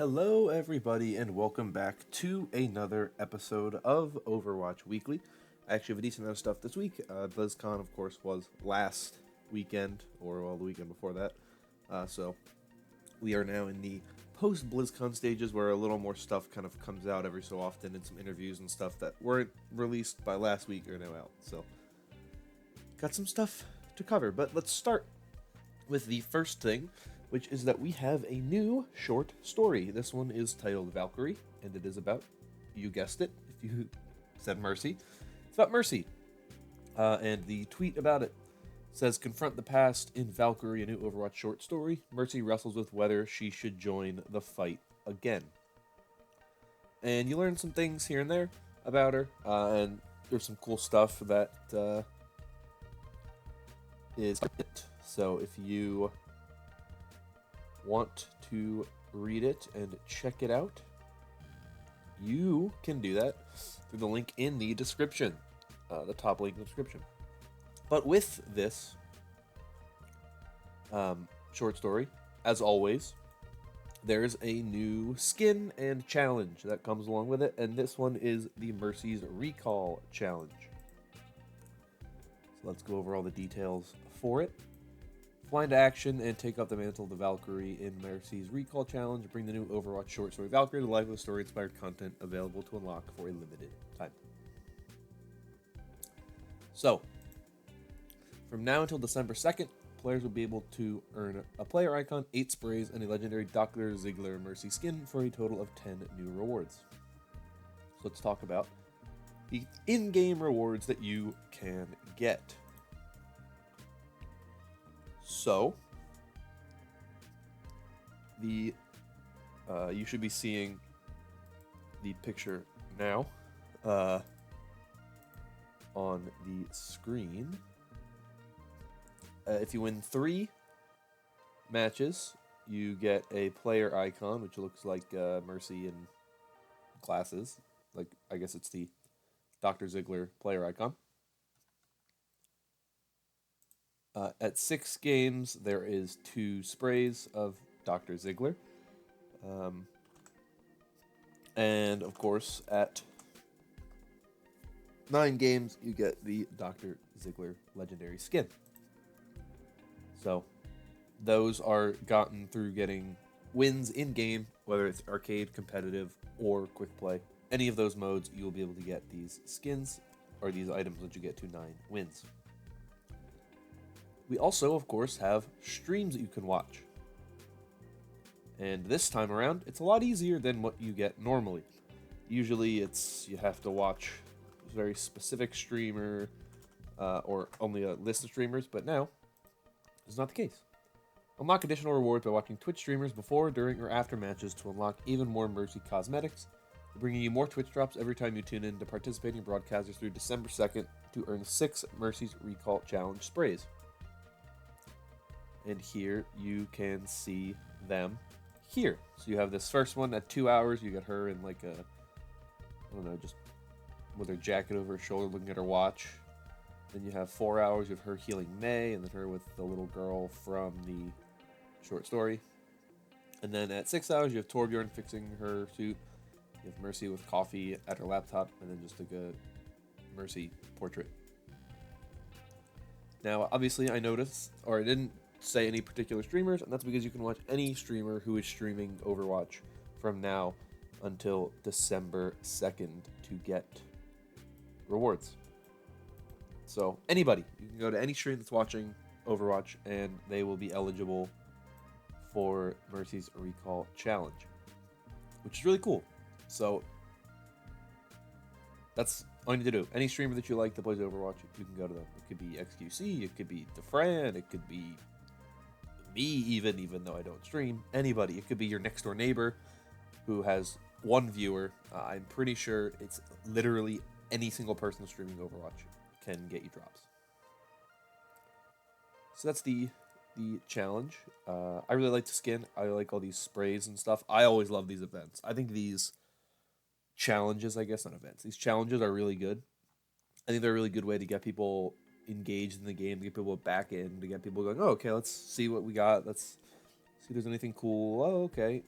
Hello, everybody, and welcome back to another episode of Overwatch Weekly. I actually have a decent amount of stuff this week. BlizzCon, of course, was last weekend, or the weekend before that. So we are now in the post-BlizzCon stages where a little more stuff kind of comes out every so often, and some interviews and stuff that weren't released by last week are now out. So got some stuff to cover, but let's start with the first thing, which is that we have a new short story. This one is titled Valkyrie, and it is about, you guessed it, if you said Mercy, it's about Mercy. And the tweet about it says, confront the past in Valkyrie, a new Overwatch short story. Mercy wrestles with whether she should join the fight again. And you learn some things here and there about her, and there's some cool stuff that is it. So if you want to read it and check it out, you can do that through the link in the description, the top link in the description. But with this short story, as always, there's a new skin and challenge that comes along with it, and this one is the Mercy's Recall Challenge. So let's go over all the details for it. Fly into action and take up the mantle of the Valkyrie in Mercy's Recall Challenge. Bring the new Overwatch short story Valkyrie to life with story-inspired content available to unlock for a limited time. So, from now until December 2nd, players will be able to earn a player icon, 8 sprays, and a legendary Dr. Ziegler Mercy skin for a total of 10 new rewards. So let's talk about the in-game rewards that you can get. So, you should be seeing the picture now on the screen. If you win 3 matches, you get a player icon, which looks like Mercy in glasses. Like, I guess it's the Dr. Ziegler player icon. At 6 games, there is 2 sprays of Dr. Ziegler. And, of course, at 9 games, you get the Dr. Ziegler Legendary skin. So, those are gotten through getting wins in-game, whether it's arcade, competitive, or quick play. Any of those modes, you will be able to get these skins, or these items that you get to 9 wins. We also, of course, have streams that you can watch. And this time around, it's a lot easier than what you get normally. Usually, you have to watch a very specific streamer, or only a list of streamers, but now, it's not the case. Unlock additional rewards by watching Twitch streamers before, during, or after matches to unlock even more Mercy cosmetics, bringing you more Twitch drops every time you tune in to participating broadcasters through December 2nd to earn 6 Mercy's Recall Challenge sprays. And here you can see them here. So you have this first one at 2 hours. You got her in like just with her jacket over her shoulder looking at her watch. Then you have 4 hours of her healing May, and then her with the little girl from the short story. And then at 6 hours, you have Torbjorn fixing her suit. You have Mercy with coffee at her laptop, and then just like a Mercy portrait. Now, obviously, I noticed, or I didn't say any particular streamers, and that's because you can watch any streamer who is streaming Overwatch from now until December 2nd to get rewards. So anybody, you can go to any stream that's watching Overwatch and they will be eligible for Mercy's Recall Challenge, which is really cool. So that's all you need to do. Any streamer that you like that plays Overwatch, you can go to them. It could be XQC, it could be DeFran, it could be me even though I don't stream. Anybody. It could be your next door neighbor who has 1 viewer. I'm pretty sure it's literally any single person streaming Overwatch can get you drops. So that's the challenge. I really like the skin. I like all these sprays and stuff. I always love these events. I think these challenges, I guess not events, these challenges are really good. I think they're a really good way to get people engaged in the game, to get people back in, to get people going, oh, okay, let's see what we got. Let's see if there's anything cool. Oh, okay.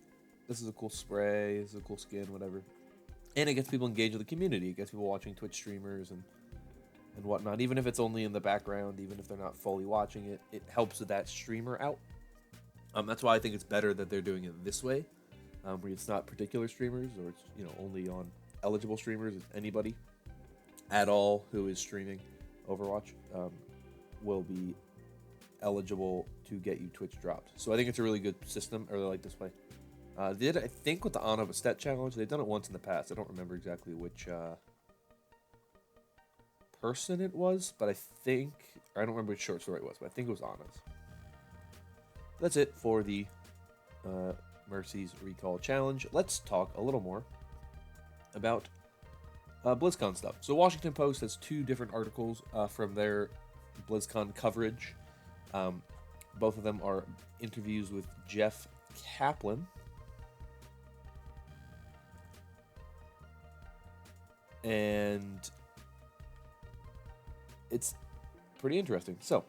this is a cool spray, this is a cool skin, whatever. And it gets people engaged with the community. It gets people watching Twitch streamers and whatnot. Even if it's only in the background, even if they're not fully watching it, it helps that streamer out. That's why I think it's better that they're doing it this way, where it's not particular streamers, or it's only on eligible streamers. It's anybody at all who is streaming Overwatch will be eligible to get you Twitch dropped. So I think it's a really good system. I really like this way. They did, I think, with the Ana Bastet challenge. They've done it once in the past. I don't remember exactly which person it was, but I don't remember which short story it was, but I think it was Ana's. That's it for the Mercy's Recall Challenge. Let's talk a little more about BlizzCon stuff. So Washington Post has 2 different articles from their BlizzCon coverage. Both of them are interviews with Jeff Kaplan. And it's pretty interesting. So,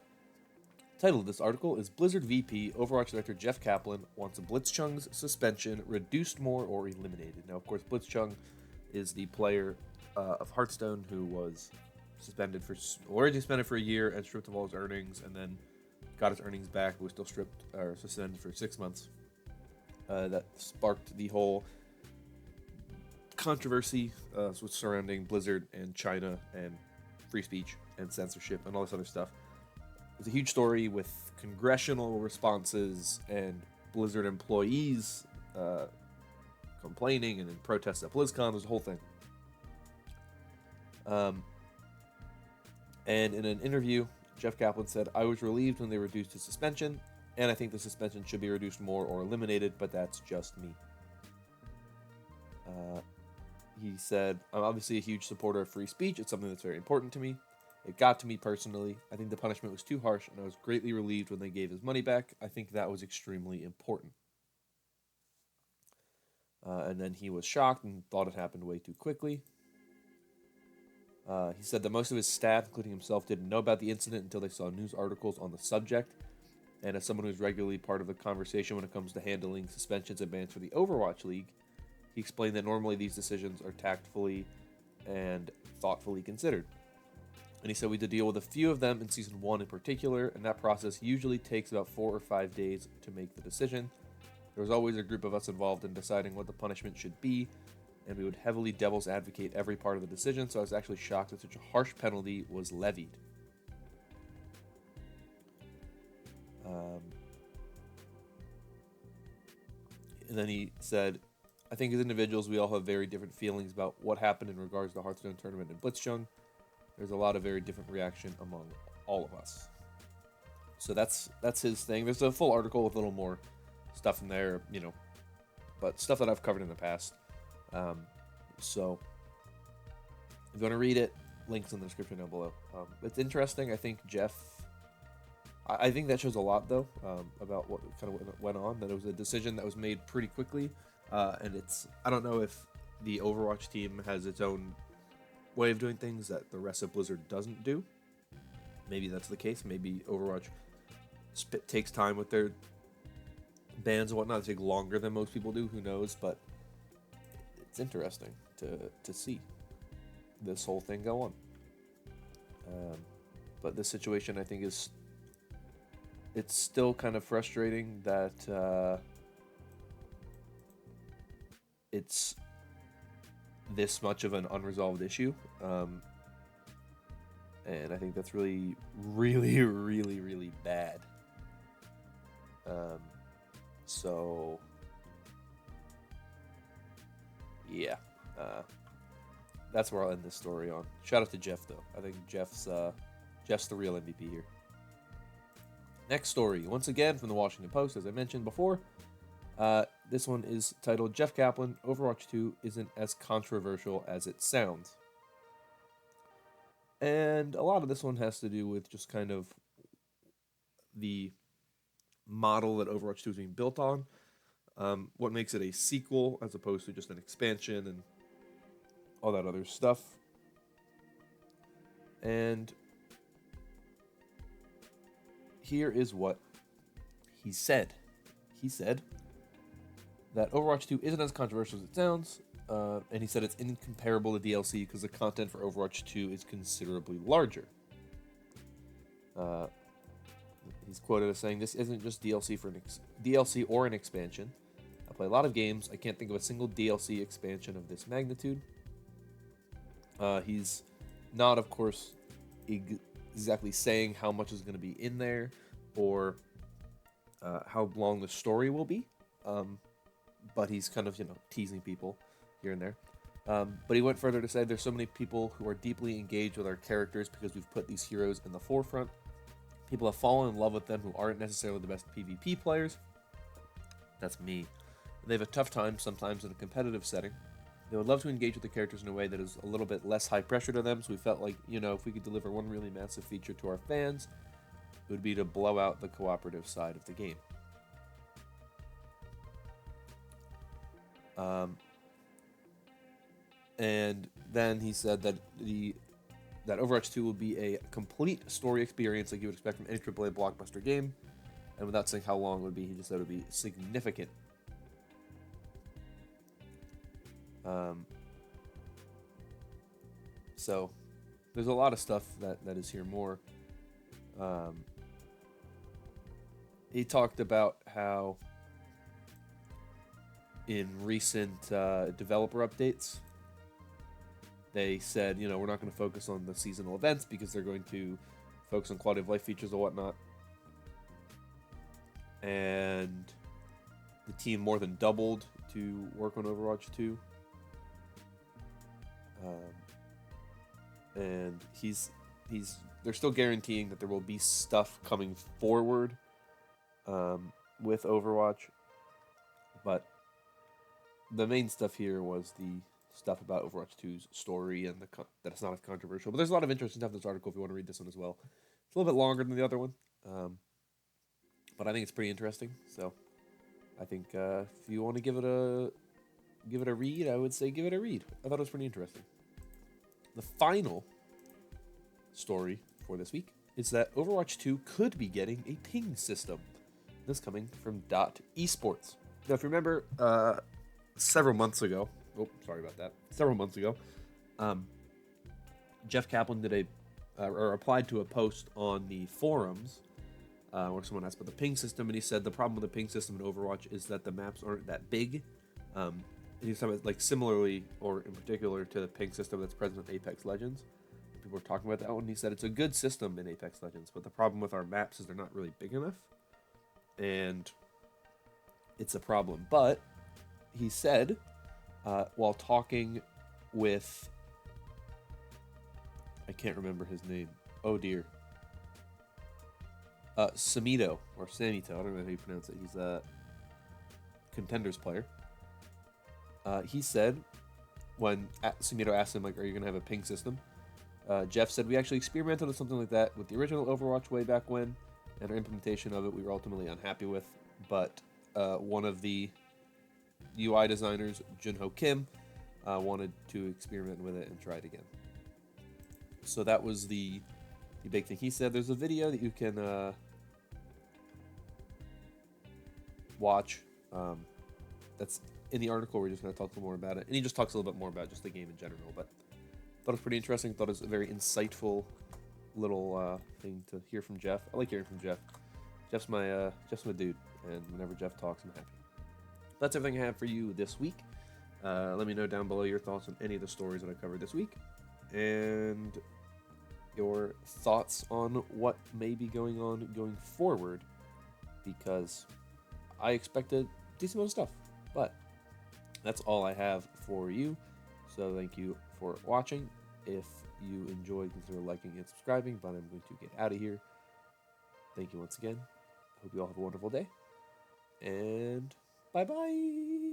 title of this article is Blizzard VP Overwatch Director Jeff Kaplan wants BlitzChung's suspension reduced more or eliminated. Now, of course, BlitzChung is the player of Hearthstone who was already suspended for a year and stripped of all his earnings, and then got his earnings back, but was still suspended for 6 months. That sparked the whole controversy surrounding Blizzard and China and free speech and censorship and all this other stuff. It was a huge story with congressional responses and Blizzard employees complaining and in protests at BlizzCon. It was a whole thing. And in an interview, Jeff Kaplan said, "I was relieved when they reduced his suspension, and I think the suspension should be reduced more or eliminated, but that's just me." He said, "I'm obviously a huge supporter of free speech. It's something that's very important to me. It got to me personally. I think the punishment was too harsh, and I was greatly relieved when they gave his money back. I think that was extremely important." And then he was shocked and thought it happened way too quickly. He said that most of his staff, including himself, didn't know about the incident until they saw news articles on the subject. And as someone who's regularly part of the conversation when it comes to handling suspensions and bans for the Overwatch League, he explained that normally these decisions are tactfully and thoughtfully considered. And he said, "We did deal with a few of them in Season 1 in particular, and that process usually takes about 4 or 5 days to make the decision. There was always a group of us involved in deciding what the punishment should be, and we would heavily devil's advocate every part of the decision, so I was actually shocked that such a harsh penalty was levied." And then he said, "I think as individuals, we all have very different feelings about what happened in regards to the Hearthstone tournament and BlitzChung. There's a lot of very different reaction among all of us." So that's his thing. There's a full article with a little more stuff in there, but stuff that I've covered in the past. So if you want to read it, links in the description down below. It's interesting. I think I think that shows a lot, though, about what kind of went on. That it was a decision that was made pretty quickly, and I don't know if the Overwatch team has its own way of doing things that the rest of Blizzard doesn't do. Maybe that's the case. Maybe Overwatch takes time with their bans and whatnot. They take longer than most people do. Who knows? But it's interesting to see this whole thing go on. But this situation, I think, it's still kind of frustrating that it's this much of an unresolved issue. And I think that's really, really, really, really bad. So, yeah. That's where I'll end this story on. Shout out to Jeff, though. I think Jeff's the real MVP here. Next story, once again from the Washington Post, as I mentioned before. This one is titled, "Jeff Kaplan, Overwatch 2 isn't as controversial as it sounds." And a lot of this one has to do with just kind of the model that Overwatch 2 is being built on. What makes it a sequel as opposed to just an expansion and all that other stuff. And here is what he said. He said that Overwatch 2 isn't as controversial as it sounds, and he said it's incomparable to DLC because the content for Overwatch 2 is considerably larger. He's quoted as saying, "This isn't just DLC for DLC or an expansion. I play a lot of games. I can't think of a single DLC expansion of this magnitude." He's not, of course, exactly saying how much is going to be in there or how long the story will be, but he's kind of, teasing people here and there. But he went further to say there's so many people who are deeply engaged with our characters because we've put these heroes in the forefront. People have fallen in love with them who aren't necessarily the best PvP players. That's me. They have a tough time sometimes in a competitive setting. They would love to engage with the characters in a way that is a little bit less high pressure to them, so we felt like, if we could deliver one really massive feature to our fans, it would be to blow out the cooperative side of the game. And then he said that that Overwatch 2 will be a complete story experience like you would expect from any AAA blockbuster game. And without saying how long it would be, he just said it would be significant. So there's a lot of stuff that is here more. He talked about how in recent developer updates, they said, we're not going to focus on the seasonal events because they're going to focus on quality of life features or whatnot. And the team more than doubled to work on Overwatch 2. And they're still guaranteeing that there will be stuff coming forward with Overwatch. But the main stuff here was the stuff about Overwatch 2's story and that it's not as controversial. But there's a lot of interesting stuff in this article if you want to read this one as well. It's a little bit longer than the other one. But I think it's pretty interesting. So I think if you want to give it a read, I would say give it a read. I thought it was pretty interesting. The final story for this week is that Overwatch 2 could be getting a ping system. This coming from Esports. Now, if you remember, several months ago, Jeff Kaplan did applied to a post on the forums where someone asked about the ping system, and he said the problem with the ping system in Overwatch is that the maps aren't that big. And he's talking about, similarly, or in particular, to the ping system that's present in Apex Legends. People were talking about that one. He said it's a good system in Apex Legends, but the problem with our maps is they're not really big enough, and it's a problem. But he said, while talking with, I can't remember his name. Oh dear. Samito, or Samito, I don't know how you pronounce it. He's a Contenders player. He said, when Samito asked him, are you going to have a ping system? Jeff said, we actually experimented with something like that with the original Overwatch way back when, and our implementation of it we were ultimately unhappy with, but one of the UI designers, Junho Kim, wanted to experiment with it and try it again. So that was the big thing. He said there's a video that you can watch that's in the article. We're just going to talk a little more about it. And he just talks a little bit more about just the game in general. But thought it was pretty interesting. Thought it was a very insightful little thing to hear from Jeff. I like hearing from Jeff. Jeff's my dude. And whenever Jeff talks, I'm happy. That's everything I have for you this week. Let me know down below your thoughts on any of the stories that I covered this week. And your thoughts on what may be going on going forward, because I expect a decent amount of stuff, but that's all I have for you. So thank you for watching. If you enjoyed, consider liking and subscribing, but I'm going to get out of here. Thank you once again. Hope you all have a wonderful day, and bye-bye.